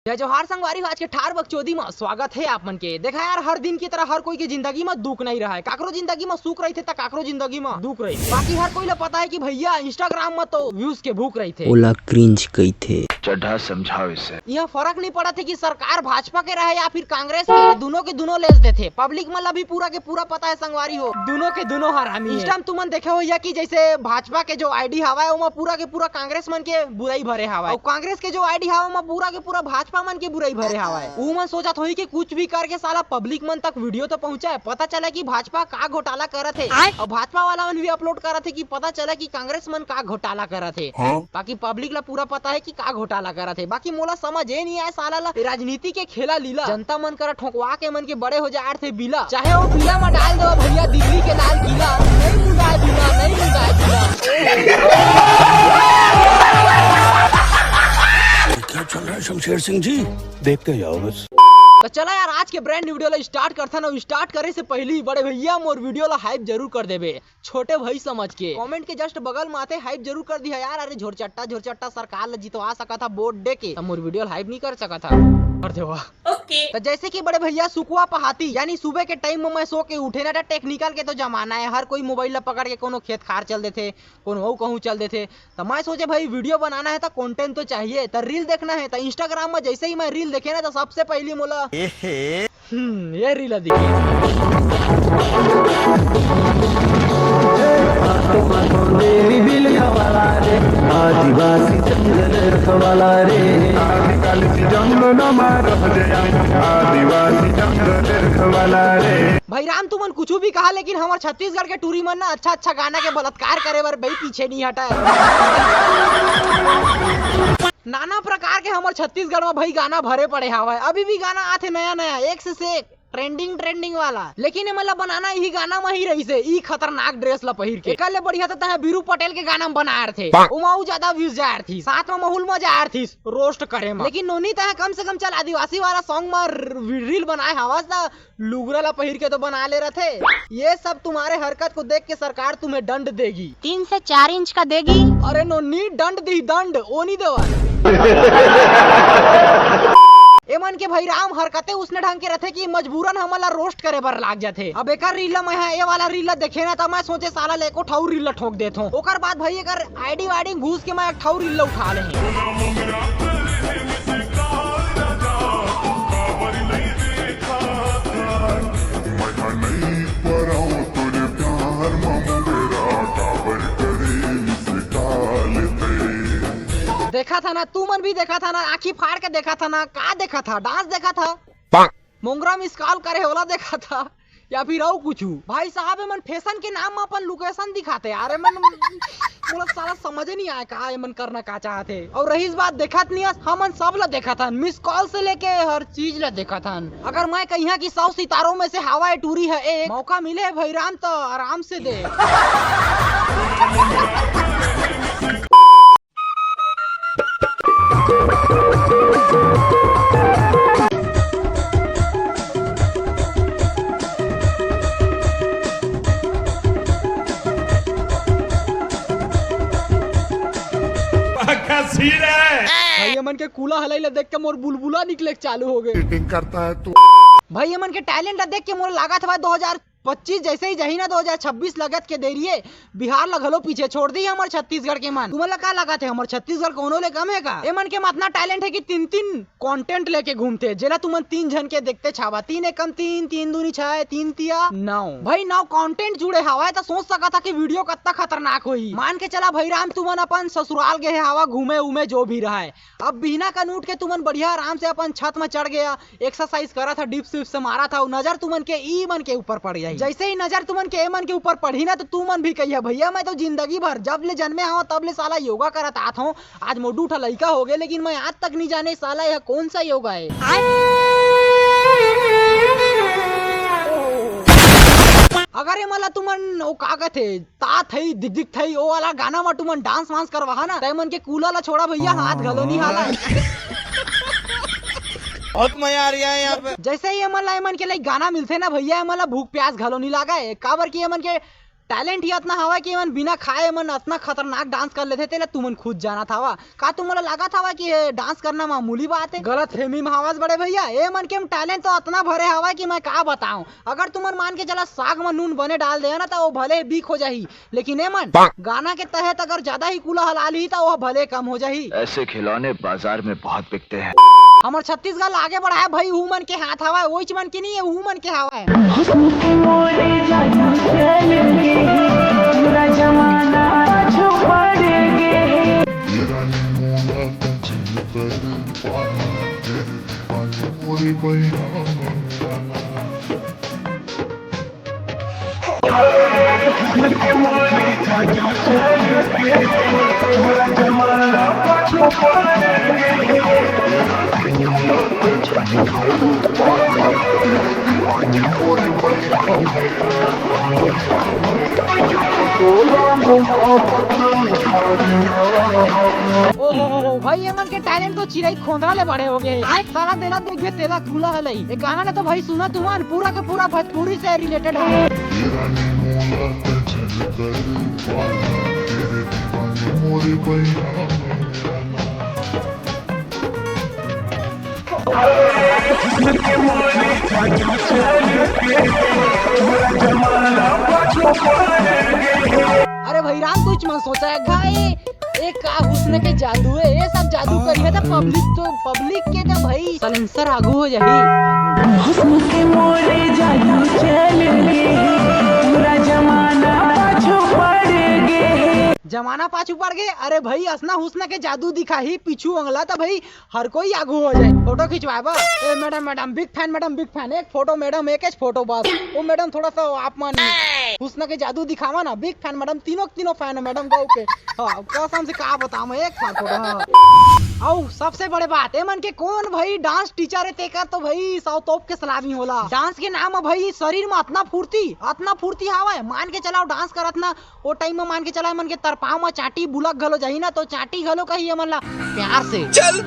जय जोहार संगवारी, आज के ठार बकचोदी में स्वागत है आप मन के। देखा यार, हर दिन की तरह हर कोई की जिंदगी में दुख नहीं रहा है। काकरो जिंदगी में सुख रही थे तो काकरो जिंदगी में दुख रही थे। बाकी हर कोई ला पता है कि भैया इंस्टाग्राम में तो व्यूज के भूख रही थे। ओला क्रिंज कही थे चढ़ा समझाओ इसे। यह फर्क नहीं पड़ा थे कि सरकार भाजपा के रहे या फिर कांग्रेस के, दोनों के दोनों लेते थे। पब्लिक में अभी पूरा के पूरा पता है संगवारी हो, दोनों के दोनों हरामी। इंस्टा में तुमन देखे हो या कि जैसे भाजपा के जो आईडी हवा है वो पूरा के पूरा कांग्रेस मन के बुराई भरे हवा है, और कांग्रेस के जो आईडी हवा वो पूरा के पूरा भाजपा मन के बुराई भरे हवा है। वो मन सोचा थोड़ी कि कुछ भी करके साला पब्लिक मन तक वीडियो तो पहुंचा है, पता चला कि भाजपा का घोटाला करत है, और भाजपा वाला मन भी अपलोड करत है कि पता चला कि कांग्रेस मन का घोटाला करत है। बाकी पब्लिक ला पूरा पता है कि का घोटाला करत है। बाकी मोला समझ ही नहीं आया साला ला राजनीति के खेला लीला, जनता मन करा ठोकवा के मन के बड़े हो जाए थे बिला। चाहे वो बिला में डाल दो भैया दिल्ली के लाल किला, नहीं मुगाए बिला, नहीं मुगाए बिला। क्या चल रहा है शमशेर सिंह जी, देखते जाओ बस। तो चला यार, आज के ब्रांड वीडियो ला स्टार्ट करता ना। स्टार्ट करे से पहले बड़े भैया मोर वीडियो ला हाइप जरूर कर देबे, छोटे भाई समझ के। कमेंट के जस्ट बगल में आते हाइप जरूर कर दिया यार। अरे झोरचट्टा सरकार ला जितवा सका था वोट दे के, मोर वीडियो हाइप नहीं कर सका था, कर देवा। ओके। तो जैसे कि बड़े भैया सुकुआ पहाती यानी सुबह के टाइम में मैं सो के उठे ना, टेक्निकल के तो जमाना है, हर कोई मोबाइल ला पकड़ के कोनो खेत खार चल देते, कोनो कहूँ चल देते। तो मैं सोचे भाई वीडियो बनाना है तो कंटेंट तो चाहिए, तो रील देखना है। तो इंस्टाग्राम में जैसे ही मैं रील देखे ना, तो सबसे पहली मोला ये रील दिखी। भाई राम तुमन कुछ भी कहा, लेकिन हमारे छत्तीसगढ़ के टूरी मन ना अच्छा गाना के बलात्कार करे बर भाई पीछे नहीं हटा है। नाना प्रकार के हमारे छत्तीसगढ़ में भाई गाना भरे पड़े हवा है। अभी भी गाना आते नया एक से एक ट्रेंडिंग वाला, लेकिन ये मतलब बनाना यही गाना में ही रही से ई खतरनाक ड्रेस ला पहिर के। एकले बढ़िया तो बीरू पटेल के गाना में बना रहे थे, उमाऊ ज्यादा व्यूज जा रही थी, साथ में माहौल में जा रही थी रोस्ट करे में। लेकिन नोनी तो कम से कम चल आदिवासी वाला सॉन्ग में रील बनाए हवा ना, लुगरा ला पहिर के तो बना ले रहे थे। ये सब तुम्हारे हरकत को देख के सरकार तुम्हें दंड देगी, 3 से 4 इंच का देगी। अरे नोनी दंड दी, दंड ओ नहीं देवा। एमन के भाई राम हरकते उसने ढंग के रखे कि मजबूरन हमला रोस्ट करे बर लाग जाते। अब एक रील में है ये वाला रील देखे ना, तो मैं सोचे साला लेको ठाऊ रील ठोक देता हूँ। ओकर बाद भाई अगर आईडी वाईडी घूस के मैं एक ठाऊ रील उठा ले। देखा था ना, तू मन भी देखा था ना, आँखी फाड़ के देखा था ना, का देखा था, डांस देखा था, मोंगरा मिस कॉल करे होला देखा था, या फिर और कुछ। भाई साहब मन फैशन के नाम में अपन लोकेशन दिखाते यार, मन साला समझ नहीं आया कहा मन करना का चाहते। और रही बात देखा नहीं, हमन सब ला देखा था, मिस कॉल से लेके हर चीज ला देखा था। अगर मैं कहिया कि 100 सितारों में से हवाई टूरी है, एक मौका मिले भाई राम तो आराम से दे। भाई अमन के कूला हलाई देख के मोर बुलबुला निकले चालू हो गए। करता है तू भाई अमन के टैलेंट देख के मोर लगा था 2025 जैसे ही जही ना 2026 लगत के देरिए बिहार लगलो पीछे छोड़ दी हमारे छत्तीसगढ़ के मन। तुम्हें का लगा थे हमारे छत्तीसगढ़ कोनो ले कम है का? ए मन के इतना टैलेंट है कि 3 कंटेंट लेके घूमते, जेला तुमन 3 जन के देखते छावा, 3 एकम 3, 3 दूनी 6, 3 तिया 9। भाई 9 कंटेंट जुड़े हवा तो सोच सका था कि वीडियो कितना खतरनाक हुई। मान के चला भाई राम तुमन अपन ससुराल गए हवा घूमे उमे जो भी रहा है, अब बिना का नूट के तुमन बढ़िया आराम से अपन छत में चढ़ गया, एक्सरसाइज करा था, डिप्स विप्स से मारा था, नजर तुमन के ई मन के ऊपर पड़ जाए। जैसे ही नजर तुमन के एमन के ऊपर पड़ी ना, तो तू मन भी कहिया भैया मैं तो जिंदगी भर जब ले जन्मे हूँ तब ले साला योगा करत आत हूँ, आज मोडू उठा लड़का हो गए, लेकिन मैं आज तक नहीं जाने साला यह कौन सा योगा है। अगर ये मला तुमन ओ का कहते ता थई दिख थई ओ वाला गाना में तुमन डांस वांस करवा ना, तय मन के कूला ला छोड़ा भैया, हाथ घलो नहीं हाला। बहुत मजा आ रहा है यहाँ पे। जैसे ही मन के लिए गाना मिलते ना भैया, मन भूख प्यास घलो नहीं लगा है, काबर की मन के टैलेंट ही इतना हवा कि मन बिना खाए मन इतना खतरनाक डांस कर लेते तेला तुमन खुद जाना था का तुम लगा था कि डांस करना मामूली बात है। गलत फहमी में हवास बड़े भैया ए मन के टैलेंट तो इतना भरे हवा कि मैं का बताऊं। अगर तुमन मान के चला साग में नून बने डाल दे ना तो वो भले बीक हो जाही, लेकिन ए मन गाना के तहत अगर ज्यादा ही कूला हलाल ही तो वो भले कम हो जाही। ऐसे खिलौने बाजार में बहुत बिकते हैं। हमार छत्तीसगढ़ आगे बढ़ाया भाई हु मन के हाथ हवा वो मन के नहीं है, हु मन के हवा है। ओहो भाई ये मन के टैलेंट तो चिराई खोंदरा ले बड़े हो गए। सारा देना देख तेरा खुला है लई। ये गाना ने तो भाई सुना तुमान पूरा का पूरा भोजपुरी से रिलेटेड है। अरे भाई राम कुछ मन सोचा है भाई एक का हुस्न के जादू है, ये सब जादू करी है तो पब्लिक के तो भाई सलेंसर आगू हो जाही। हुस्न के मोरे जादू चलेंगे पूरा जमाना पाछू पड़ गए। जमाना पाछू पड़ गए। अरे भाई असना हुस्न के जादू दिखा ही पीछू अंगला तो भाई हर कोई आगू हो जाए। फोटो खिंचवाए बा ए मैडम बिग फैन एक फोटो मैडम एक फोटो बस। ओ मैडम थोड़ा सा आप मान हुस्न के जादू दिखावा ना। बिग फैन मैडम तीनों फैन है मैडम गौ के। हाँ कसम से का बताऊं एक साथ फोटो। औ सबसे बड़े बात है मन के कौन भाई डांस टीचर है तेकर तो भाई सौतोप के सलामी होला। डांस के नाम है भाई शरीर में इतना फुर्ती हवा है। मान के चलाओ डांस करत ना वो टाइम में मान के चला मन के तरपाव में चाटी बुलक घलो जाही ना तो चाटी घलो कही मन ला प्यार से चल।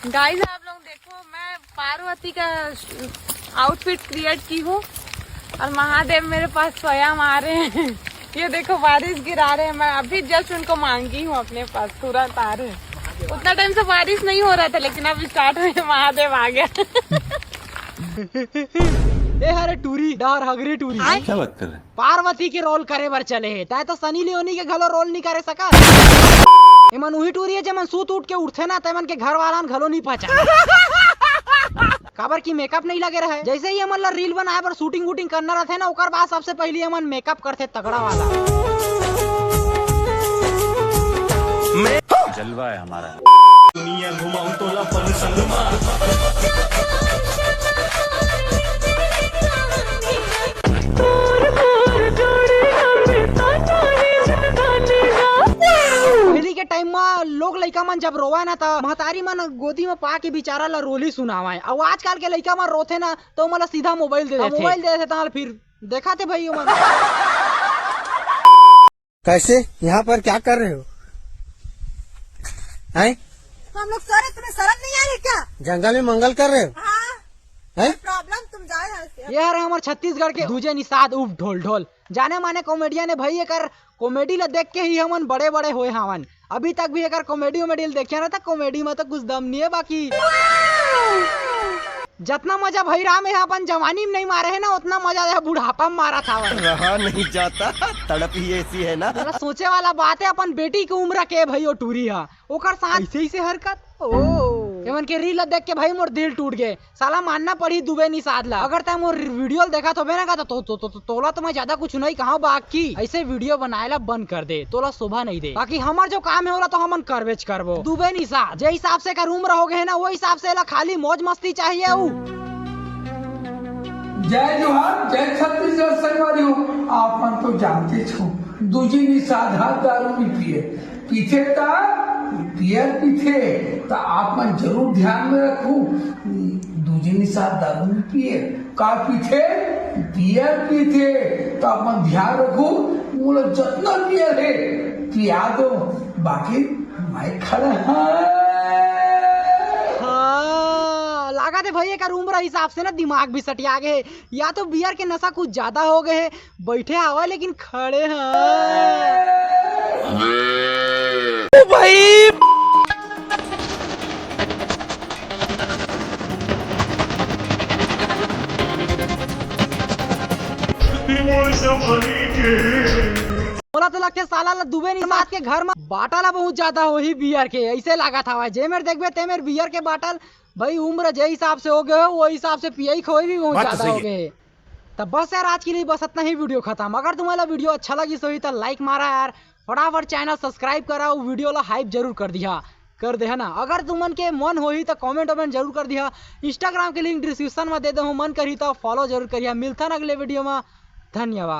गाइस आप लोग देखो मैं पार्वती का आउटफिट क्रिएट की हूँ और महादेव मेरे पास स्वयं आ रहे हैं। ये देखो बारिश गिरा रहे हैं। मैं अभी जस्ट उनको मांगी हूँ अपने पास, तुरंत आ रहे हैं। उतना टाइम से बारिश नहीं हो रहा था लेकिन अब स्टार्ट हुई महादेव आ गया। ए हरे टूरी डर हगरी टूरी क्या बात कर रहे हैं? पार्वती के रोल करे बर चले है ताए तो सनी लियोनी के घलो रोल नहीं करे सका। एमन वही टूरी है जमन सूत उठ के उठे ना तमन के घर वाला घलो नहीं पहचान काबर की मेकअप नहीं लगे रहे। जैसे ही हमन ला रील बनाए पर शूटिंग वूटिंग करना रहते ना ओकर बाद सबसे पहले हमन मेकअप करते तगड़ा वाला। जलवा है हमारा। दुनिया घुमाऊं तो लपन संग मार। पहले के टाइम में लोग लइका मन जब रोवा ना था महतारी मन गोदी में पा के बेचारा ला रोली सुनावा है। और आजकल के लइका मन रोथे ना तो मला सीधा मोबाइल दे देते फिर देखा थे भाई मन। कैसे यहाँ पर क्या कर रहे हो? हैं? हम लोग सर तुम्हें शर्म नहीं आ रही क्या? जंगल में मंगल कर रहे हो? हाँ प्रॉब्लम तुम जाओ यहाँ से। यार हमारे छत्तीसगढ़ के दूजे निषाद उफ ढोल जाने माने कॉमेडियन है भाई। एक कॉमेडी ला देख के ही हमन बड़े होए हवन। अभी तक भी एक कॉमेडी देखिए ना था कॉमेडी में तो कुछ दम नहीं है बाकी। जितना मजा भाई राम है अपन जवानी में नहीं मारे है ना उतना मजा है बुढ़ापा में मारा था। रहा नहीं जाता तड़प ही ऐसी है ना। जरा सोचे वाला बात है अपन बेटी की उम्र के भाई वो टूरी है ओकर साथ ऐसे ही से हरकत। एमन के रील देख के भाई मोर दिल टूट गए। साला मानना पड़ी दुबे निषाद ला। अगर तय मोर वीडियो देखा तो ना का तोला तो मैं ज्यादा कुछ नहीं कहा बाकी ऐसे वीडियो बनाएला बंद कर दे तोला शोभा नहीं दे। बाकी हमार जो काम है तो हमन करवेच करबो। दुबे निषाद जे हिसाब से कर उम्र हो गए ना वो हिसाब से खाली मौज मस्ती चाहिए। जय जोहार जय छत्तीसगढ़ संगवारी हो। आप तो जानते छो दूजी निषाद हाथ दारू भी पीछे ता पियर पीछे तो आप मन जरूर ध्यान में रखो। दूजी निषाद दारू भी पिए का पीछे पियर पीछे तो आप मन ध्यान रखो। मोला जितना पियर है पिया दो बाकी मैं खड़ा है। लगा लगा थे भैया का उम्र हिसाब से ना दिमाग भी सटिया गए, या तो बियर के नशा कुछ ज्यादा हो गए है। बैठे हवा लेकिन खड़े हैं भाई। बोला तो लगते साला ला दुबे नहीं मात के घर में बाटला बहुत ज्यादा हो ही बियर के, ऐसे लगा था जे मेरे देखबे ते मेरे बियर के बाटल भाई उम्र जे हिसाब से हो गए वो हिसाब से पियाई खोई भी बहुत ज्यादा हो गए। तब बस यार आज के लिए बस इतना ही वीडियो खत्म। अगर तुम्हारा वीडियो अच्छा लगी सो तो लाइक मारा यार, फटाफट चैनल सब्सक्राइब करा, वीडियो ला हाइप जरूर कर दिया कर दे है ना। अगर तुमन के मन हो ही तो कमेंट वमेंट जरूर कर दिया। इंस्टाग्राम के लिंक डिस्क्रिप्शन में दे दो, मन करी तो फॉलो जरूर करिए। मिलता ना अगले वीडियो में, धन्यवाद।